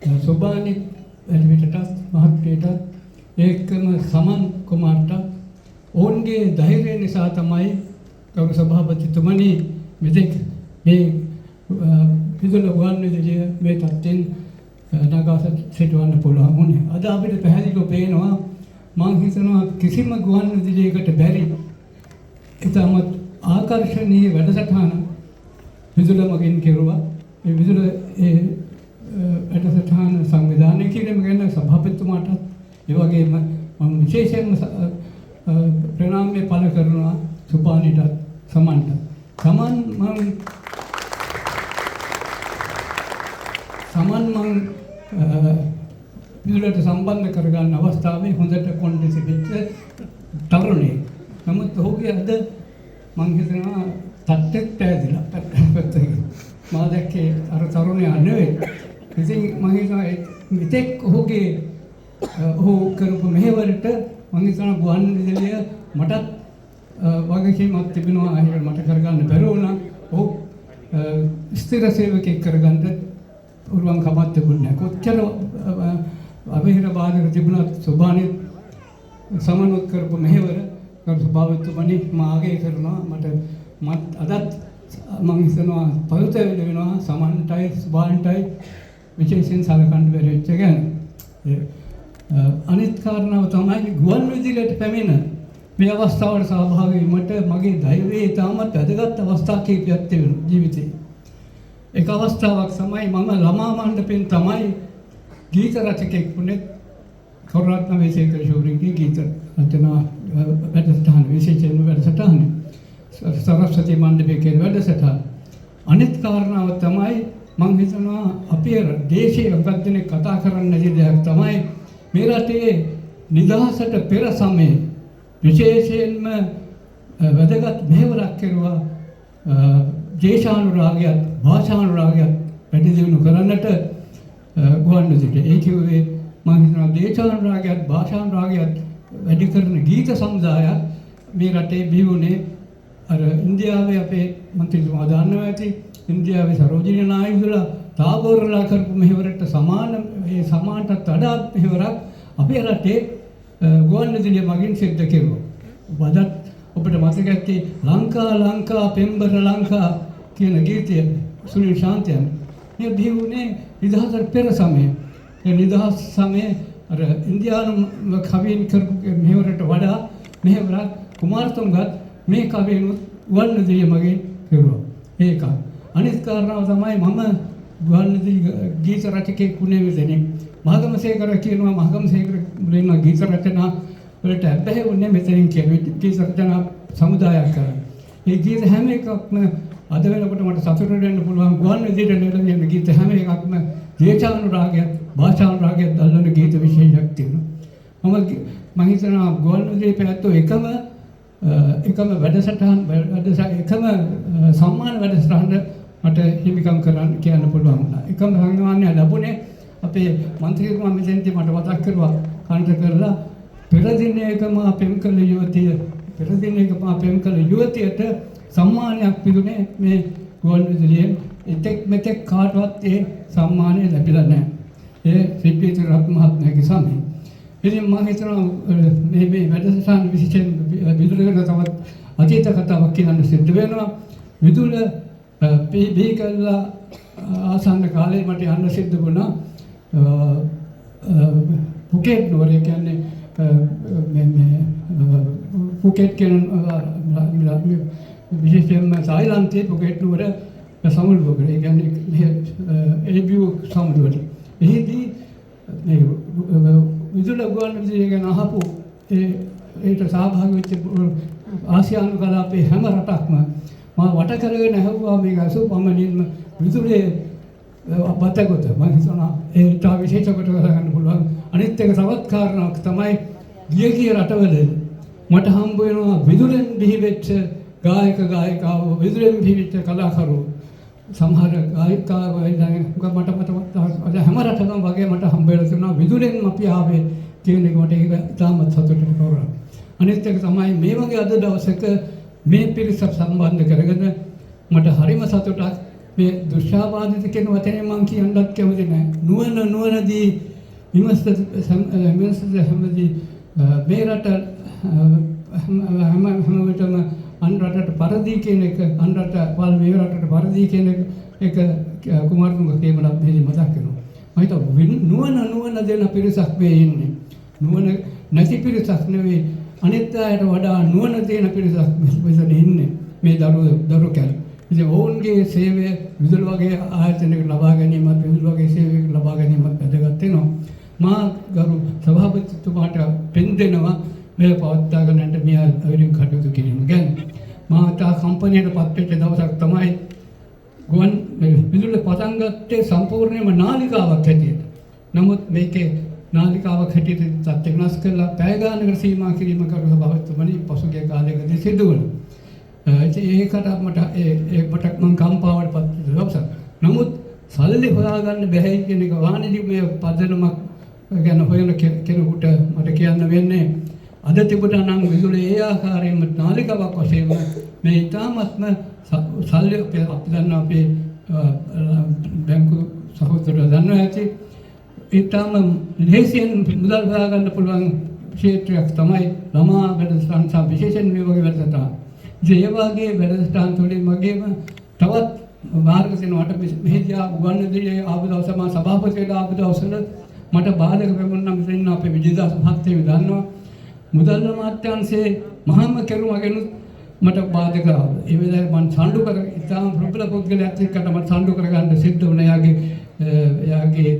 එම සොබානි වැඩිවිටටත් මහත්මයටත් ඒකම සමන් කුමාරට ඔවුන්ගේ ධෛර්යය නිසා තමයි ගෞරව සභාපතිතුමනි මෙතෙක් මේ විදුල ගුවන්විදුලිය මේ තත්ත්වෙන් නගා සිටවන්න පුළුවන් වුණේ. අද අපිට පැහැදිලිව පේනවා මම හිතනවා කිසිම ගුවන්විදුලියකට බැරි ඉතාමත් ආකර්ෂණීය වැඩසටහන විදුල මගින් කෙරුවා. ඒ විදුල වැඩසටහන සංවිධානය කිරීම ගැන සභාපතිතුමාටත් ඒ වගේම මම විශේෂයෙන්ම ප්‍රණාමය පළ කරනවා සුපානිටත් සමන්ට. සමන් මං විදුලට සම්බන්ධ කරගන්න අවස්ථාවේ හොඳට කොන්දෙසි වෙච්ච තරුණයෙක්. නමුත් ඔහුගේ අද මං හිතනවා තට්ටෙත් පෑදිලා පැත්තකින්. මා දැක්කේ අර තරුණයා නෙවෙයි. ඉතින් මං හිතනවා මෙතෙක් ඔහු කරපු මෙහෙවරට මං හිතනවා ගුවන්විදුලිය මටත් වගකීමක් තිබෙනවා. ඒක මට කරගන්න බැරි වුණා. ඔහු ස්ථිර සේවකයෙක් කරගන්න උරුවන් කමක් තිබුණේ නැහැ. කොච්චර අවහිර බාධක තිබුණත් සෝබානේ සමනුත් කරපු මෙහෙවර ගරු සභාපතිතුමනි මාගේ කරනවා. මට අදත් මම හිතනවා පවිත්‍ර වෙනවා සමන්ටයි සෝබාන්ටයි විශේෂයෙන් සලකන්න බැරි වෙච්ච ගැන. අනිත් කාරණාව තමයි ගුවන්විදුලියට පැමිණ මේ අවස්ථාවට සහභාගී වීමට මගේ ධෛර්යය ඉතාමත් වැදගත් අවස්ථා කිහිපයක් තිබුණා ජීවිතේ. එක අවස්ථාවක් තමයි මම ළමා මණ්ඩපෙන් තමයි ගීත රචකෙක් වුණේ. කරුණාරත්න වේසේකර ශූරින්ගේ ගීත රචනා වැඩසටහන විශේෂයෙන්ම වැඩසටහන සරස්වති මණ්ඩපයේ කියන වැඩසටහන. අනිත් කාරණාව තමයි මම හිතනවා අපේ දේශීය වගද්දනේ කතා කරන්න නැති දෙයක් තමයි මේ රටේ නිදහසට පෙර සමයේ විශේෂයෙන්ම වැදගත් මෙහෙවරක් කෙරුවා දේශානුරාගයත් භාෂානුරාගයත් වැඩි දියුණු කරන්නට ගුවන්විදුලියට. ඒ කිව්වේ මම හිතනවා දේශානුරාගයත් භාෂානුරාගයත් වැඩි කරන ගීත සමුදායක් මේ රටේ බිහි වුණේ අර ඉන්දියාවේ අපේ මන්ත්‍රීතුමා දන්නවා ඇති ඉන්දියාවේ සරෝජිනී නායිදුලා තාගෝරලා කරපු මෙහෙවරට සමානටත් වඩා මෙහෙවරක් අපේ රටේ ගුවන්විදුලිය මගින් සිද්ධ කෙරුවා. වදත් ඔබට මතක ඇති ලංකා පෙම්බර ලංකා කියන ගීතය සුනිල් ශාන්තයන් මේ බිහි වුණේ නිදහසට පෙර සමයේ. ඒ නිදහස් සමයේ අර ඉන්දියානු කවීන් කරපු මෙහෙවරට වඩා මෙහෙවරක් කුමාරතුංගත් මේ කවීනුත් ගුවන්විදුලිය මගින් කෙරුවා. ඒක. අනිත් කාරණාව තමයි මම ගුවන්විදුලි ගීත රචකයෙක් වුණේ මෙතනින්. මහගමසේකර කියනවා මහගමසේකර මුලින්ම ගීත රචනා වලට ඇබ්බැහි වුණේ මෙතනින් කියන ගීත රචනා සමුදායක් කරා. මේ ගීත හැම එකක්ම අද වෙනකොට මට සතුටු වෙන්න පුළුවන් ගුවන්විදුලියට නෙළමින් ගීත හැම එකක්ම දේශානුරාගයත් භාෂානුරාගයත් දල්වන ගීත විශේෂයක් තියෙනවා. මම හිතනවා ගුවන්විදුලියේ පැවැත්වූ එකම වැඩසටහන එකම සම්මාන වැඩසටහන මට හිමිකම් කරන්න කියන්න පුළුවන් වුණා. එකම සංගමනය ලැබුණේ අපේ මන්ත්‍රීතුමා මෙතෙන්දී මට මතක් කරුවා කන්ට කරලා පෙර දිනයකම පෙම් කළ යුවතියට සම්මානයක් පිදුනේ මේ ගුවන්විදුලියෙන්. මෙතෙක් කාටවත් ඒ සම්මානය ලැබිලා නැහැ. ඒ සිද්ධිත රත්න මහත්මයාගේ සමයේ. ඉතින් මම හිතනවා මේ වැඩසටහන විශේෂයෙන් විදුලියට තවත් අතීත කතාවක් කියන්න සිද්ධ වෙනවා. විදුල බිහි කළා ආසන්න කාලේ මට යන්න සිද්ධ වුණා පුකේට් නුවර. කියන්නේ පුකේට් කියන විශේෂයෙන්ම තායිලන්තයේ පුකේට් නුවර සමුළුවක. ඒ කියන්නේ ඒබියු සමුළුවට. එහිදී මේ විදුල ගුවන්විදුලිය ගැන අහපු ඒට සහභාගී වෙච්ච ආසියානු කලාපයේ හැම රටක්ම මම වට කරගෙන ඇහුවා මේක අසුපමණින්ම විදුලියේ අපතගොත. මම හිතනවා ඒට විශේෂ කොට ගන්න පුළුවන්. අනිත් එක තවත් කාරණාවක් තමයි ගිය රටවල මට හම්බ වෙනවා විදුලෙන් බිහි වෙච්ච ගායකාවෝ විදුලෙන් බිහි වෙච්ච කලාකරුවෝ. සමහර ගායිකාවෝ මට හැම රටකම වගේ මට හම්බ වෙලා තියෙනවා විදුලෙන් අපි ආවේ කියන එක මට ඒක තාමත් සතුටට කරනවා. අනිත් එක තමයි මේ වගේ අද දවසක මේ පිරිස සම්බන්ධ කරගෙන මට හරිම සතුටක් මේ දුෂ්ටාබාධිත කියන වචනේ මම කියන්නත් කැමති නැහැ. නුවණදී විමර්ශ හැමදී මේ රට හැම විටම අන් රටට පරදී කියන එක අන් රට වල මේ රටට පරදී කියන එක කුමාරතුංග කේමලත් මෙහි මතක් කරනවා. මම හිතුවා නුවණ දෙන පිරිසක් මේ ඉන්නේ. නුවණ නැති පිරිසක් නෙවෙයි අනිත් අයට වඩා නුවණ දෙන පිරිසක් මෙතන ඉන්නේ මේ දරුවෝ කැලේ. ඉතින් ඔවුන්ගේ සේවය විදුලි වගේ ආයතනයක ලබා ගැනීමත් විදුලි වගේ සේවයක ලබා ගැනීමත් වැදගත් වෙනවා. මා ගරු සභාපතිතුමාට පෙන් දෙනවා මේ පවත්වා ගන්නට මේ අවිරින් කටයුතු කිරීම ගැන. මා තා කම්පැනියට පත් වෙච්ච දවසක් තමයි ගුවන් විදුලි පටන් ගත්තේ සම්පූර්ණයෙන්ම නාලිකාවක් හැටියට. නමුත් මේකේ නාලිකාවක් හැටියට තත් වෙනස් කරලා පැය ගානකට සීමා කිරීම කරු සභාපතිතුමනි පසුගිය කාලයකදී සිදු වුණා. ඒකට මට මම කම්පාවට පත් දවසක්. නමුත් සල්ලි හොයාගන්න බැහැ කියන එක වාණිජ මේ පදනමක් ගැන හොයන කෙනෙකුට මට කියන්න වෙන්නේ අද තිබුණා නම් විදුලි ඒ ආකාරයෙන්ම නාලිකාවක් වශයෙන් මේ ඉතාමත්ම සල්ලි අපි දන්නවා අපේ බැංකු සහෝදරයෝ දන්නවා ඇති ඉතාම ලේසියෙන් මුදල් හොයාගන්න පුළුවන් ක්ෂේත්‍රයක් තමයි ළමා වැඩසටහන් සහ විශේෂයෙන් මේ වගේ වැඩසටහන්. ඒ වගේ වැඩසටහන් තුළින් වගේම තවත් මාර්ග දෙනවට මෙහිදී උගන්වන්නේ ආපු දවස මම සභාපති වෙලා ආපු දවසල මට බාධක වෙමුණා මෙතන අපේ විජේදාස මහත්තයෝ දන්නවා මුදල් අමාත්‍යාංශයේ මහාම කරුමගෙනුත් මට බාධක ආවා. ඒ වෙලාවේ මම සම්ඩු කර ඉතාම ප්‍රබල පුද්ගලයෙක් එක්කට මම සම්ඩු කරගන්න සිද්ධ වුණා. එයාගේ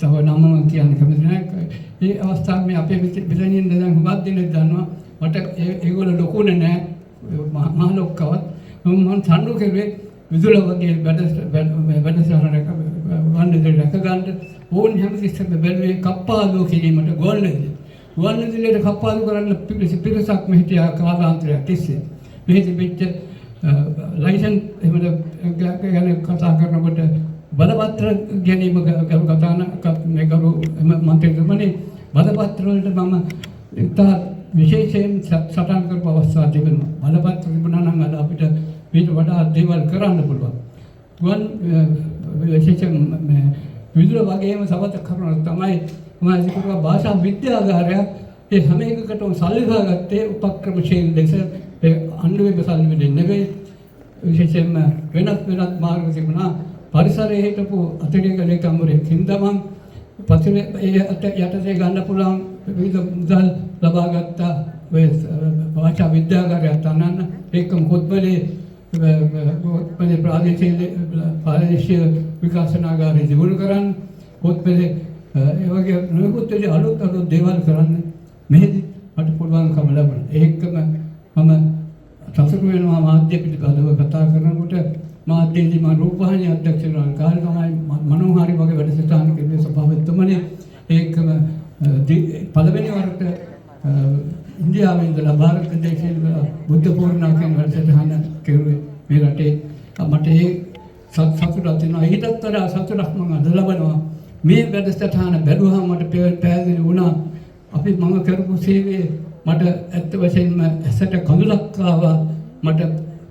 තව නම කියන්න කැමති නැහැ. ඒ අවස්ථාවේ මේ අපේ බිලෙනින් දැන් හුඟක් දෙනෙක් දන්නවා මට ඒගොල්ලෝ ලොකුනේ නැහැ මහ ලොක්කවත් මම සම්ඩු කරුවේ විදුල වගේ වැඩසටහන රැක ගන්න ඕන් හැමතිස්සෙම බැලුවේ කප්පාදු කිරීමට ගුවන්විදුලියට කප්පාදු කරන්න පිරිසක් මෙහිටියා කාලාන්තරයක් තිස්සේ. මෙහි තිබෙච්ච ලයිසන් එහෙම ගැන කතා කරනකොට බලපත්‍ර ගැනීම මේ කරු මන්ත්‍රීතුමනි බලපත්‍ර වලට මම ඉතා විශේෂයෙන් සටහන් කරපු අවස්ථා තිබෙනවා. බලපත්‍ර තිබුණා නම් අද අපිට මේට වඩා දේවල් කරන්න පුළුවන්. ගුවන් විශේෂයෙන් විදුල වගේම සමත කරුණක් තමයි මම ඉතිකුවා භාෂා විද්‍යාගාරයක් ඒ හැම එකකටම සල්ලි හොයාගත්තේ උපක්‍රමශීලී ලෙස ඒ අන්ඩුවේ සල්ලි වෙන්නේ නෙවෙයි. විශේෂයෙන්ම වෙනත් මාර්ග තිබුණා. පරිසරයේ හිටපු අතිරේක ලේකම්වරයෙක් හින්දා මම පස්සේ යටතේ ගන්න පුළුවන් විවිධ මුදල් ලබා ගත්තා භාෂා විද්‍යාගාරයක් තනන්න ඒකම කොත්මලේ ප්‍රාදේශීය විකාශනාගාරය දියුණු කරන්න කොත්මලේ ඒ වගේ නොයෙකුත් අලුත් දේවල් කරන්න මෙහෙදි මට පුළුවන්කම ලැබුණා. ඒකම මම සතුටු වෙනවා මාධ්‍ය පිළිබඳව කතා කරනකොට මාධ්‍යයේදී මම රූපවාහිනී අධ්‍යක්ෂ වෙනවා කාලේ තමයි මනෝහාරි වගේ වැඩසටහන් කිව්වේ සභාපතිතුමනි. ඒකම පළවෙනි වරට ඉන්දියාවේ ඉඳලා භාරත දේශයේ බුද්ධ පූර්ණිමා කියන වැඩසටහන කෙරුවේ මේ රටේ. මට ඒ සතුටක් තියෙනවා. ඊටත් වඩා සතුටක් මම අද ලබනවා. මේ වැඩසටහන බැලුවහම මට පැහැදිලි වුණා අපි මම කරපු සේවයේ මට ඇත්ත වශයෙන්ම ඇසට කඳුලක් ආවා මට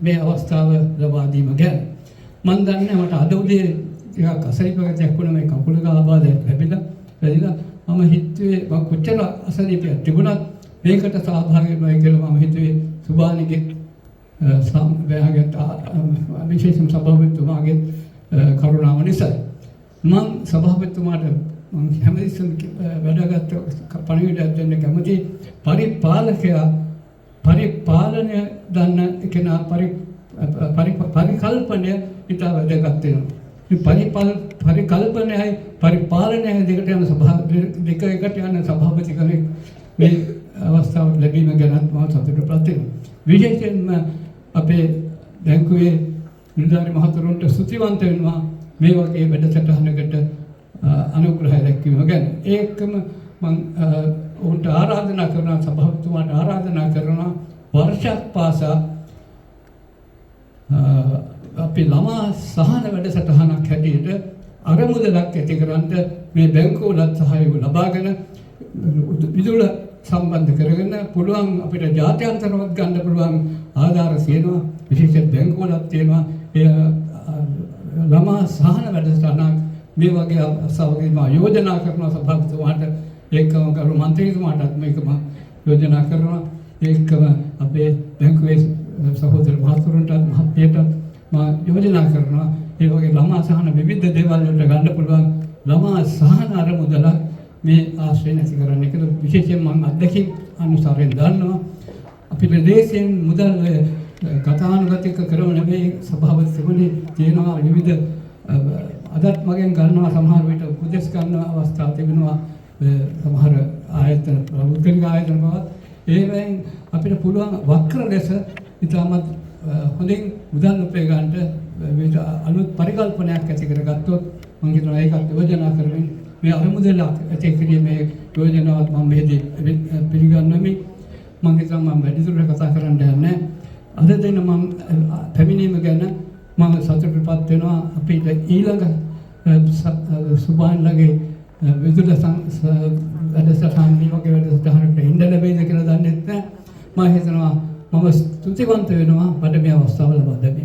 මේ අවස්ථාව ලබා දීම ගැන. මම දන්නේ මට අද උදේ ටිකක් අසනීපයක් වුණා මේ කකුල ආබාධයක් ලැබිලා මම හිතුවේ මම කොච්චර අසනීපයක් තිබුණත් මේකට සහභාගී වෙනවා කියලා මම හිතුවේ සුභානිගේ සම්බෑගට විශේෂම සභාපතිතුමාගේ කරුණාව නිසා. මම සභාපතිතුමාට මම හැමදෙස්සම වැඩගත් පණිවිඩයක් දෙන්න කැමති පරිපාලකයා පරිපාලනය දන්න කෙනා පරිකල්පනය ඉතා වැදගත් වෙනවා. පරිකල්පනයයි පරිපාලනයයි දෙකට යන දෙක එකට යන සභාපති කෙනෙක් මේ අවස්ථාව ලැබීම ගැනත් මම සතුටුපත් වෙනවා. විශේෂයෙන්ම අපේ බැංකුවේ නිලධාරි මහතුරුන්ට ස්තුතිවන්ත වෙනවා මේ වගේ වැඩසටහනකට අනුග්‍රහය දැක්වීම ගැන. ඒකම මම උන්ට ආරාධනා කරනවා සභාපතිතුමාට ආරාධනා කරනවා වර්ෂයක් පාසා අපි ළමා සහන වැඩසටහනක් හැටියට අරමුදලක් ඇති කරන්න මේ බැංකුවලත් සහයෝග ලබාගෙන විදුල සම්බන්ධ කරගෙන පුළුවන් අපිට ජාත්‍යන්තරවත් ගන්න පුළුවන් ආධාර තියෙනවා. විශේෂයෙන් බැංකුවලත් තියෙනවා. ළමා සහන වැඩසටහනක් මේ වගේ අවස්ථාවකදී මම යෝජනා කරනවා සභාපතිතුමාට ඒකම ගරු මන්ත්‍රීතුමාටත් මේක මම යෝජනා කරනවා ඒකම අපේ බැංකුවේ සහෝදර මහතුරුන්ටත් මහත්මියටත් මම යෝජනා කරනවා ඒ වගේ ළමා සහන විවිධ දේවල් වලට ගන්න පුළුවන් ළමා සහන අරමුදල මේ ආශ්‍රය නැති කරන්න එක විශේෂයෙන් මම අත්දැකීම් අනුසාරයෙන් දන්නවා අපිට දේශයෙන් මුදල් ගතානුගතික කරව නෙවෙයි සභාපතිතුමනි තියෙනවා විවිධ අදත් මගෙන් ගන්නවා සමහර විට උපදෙස් ගන්න අවස්ථා තිබෙනවා සමහර ආයතන ප්‍රමුඛ ආයතන බවත් ඒවෙන් අපිට පුළුවන් වක්‍ර ලෙස ඉතාමත් හොඳින් මුදල් උපය ගන්නට අලුත් පරිකල්පනයක් ඇති කරගත්තොත් මම හිතනවා ඒකත් යෝජනා කරමින් මේ අරමුදල ඇති කිරීමේ යෝජනාවත් මම මෙහිදී පිළිගන්නවා මම හිතනවා මම වැඩිදුරට කතා කරන්න යන්නේ අද දින මම පැමිණීම ගැන මම සතුටුපත් වෙනවා අපිට ඊළඟ සුබාන්ලගේ විදුල වැඩසටහන් මේ වගේ වැඩසටහනකට ඉන්න ලැබෙයිද කියලා දන්නේ නැහැ මම හිතනවා මම ස්තුතිවන්ත වෙනවා මට මේ අවස්ථාව ලබා දෙන්න